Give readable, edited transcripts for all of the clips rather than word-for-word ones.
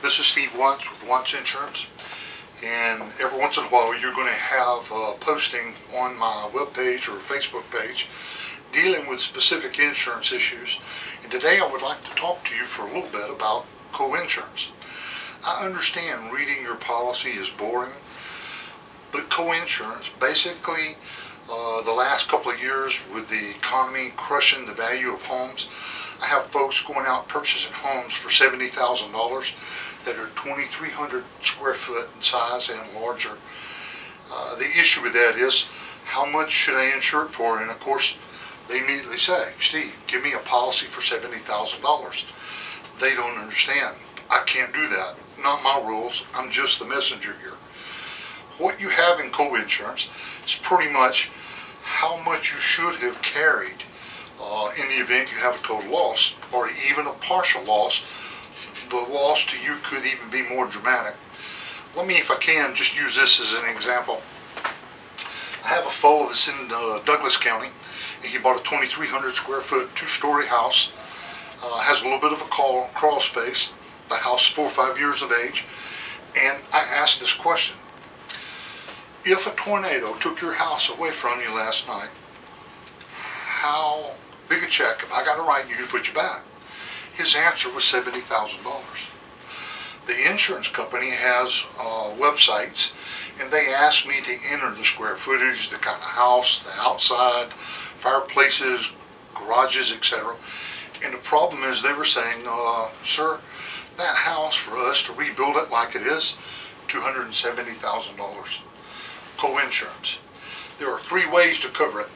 This is Steve Watts with Watts Insurance, and every once in a while you're going to have a posting on my webpage or Facebook page dealing with specific insurance issues. And today I would like to talk to you for a little bit about co-insurance. I understand reading your policy is boring, but co-insurance, basically the last couple of years with the economy crushing the value of homes, I have folks going out purchasing homes for $70,000 that are 2,300 square foot in size and larger. The issue with that is, how much should I insure it for? And of course, they immediately say, Steve, give me a policy for $70,000. They don't understand. I can't do that. Not my rules. I'm just the messenger here. What you have in co-insurance is pretty much how much you should have carried in the event you have a total loss or even a partial loss. The loss to you could even be more dramatic. Let me, if I can, just use this as an example. I have a fellow that's in Douglas County, and he bought a 2,300 square foot two-story house. Has a little bit of a crawl space. The house is 4 or 5 years of age, and I asked this question: if a tornado took your house away from you last night, how big a check have I got to write you to put you back? His answer was $70,000. The insurance company has websites, and they asked me to enter the square footage, the kind of house, the outside, fireplaces, garages, etc. And the problem is, they were saying, sir, that house, for us to rebuild it like it is, $270,000. Co-insurance. There are 3 ways to cover it.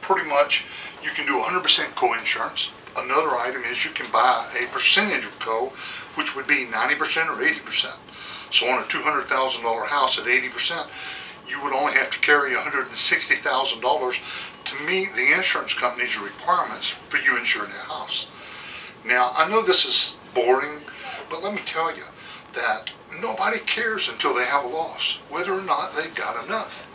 Pretty much, you can do 100% co-insurance. Another item is you can buy a percentage of co, which would be 90% or 80%. So on a $200,000 house at 80%, you would only have to carry $160,000 to meet the insurance company's requirements for you insuring that house. Now, I know this is boring, but let me tell you that nobody cares until they have a loss, whether or not they've got enough.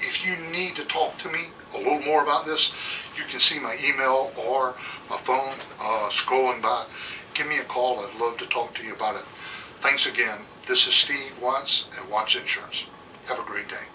If you need to talk to me a little more about this, you can see my email or my phone scrolling by. Give me a call. I'd love to talk to you about it. Thanks again. This is Steve Watts at Watts Insurance. Have a great day.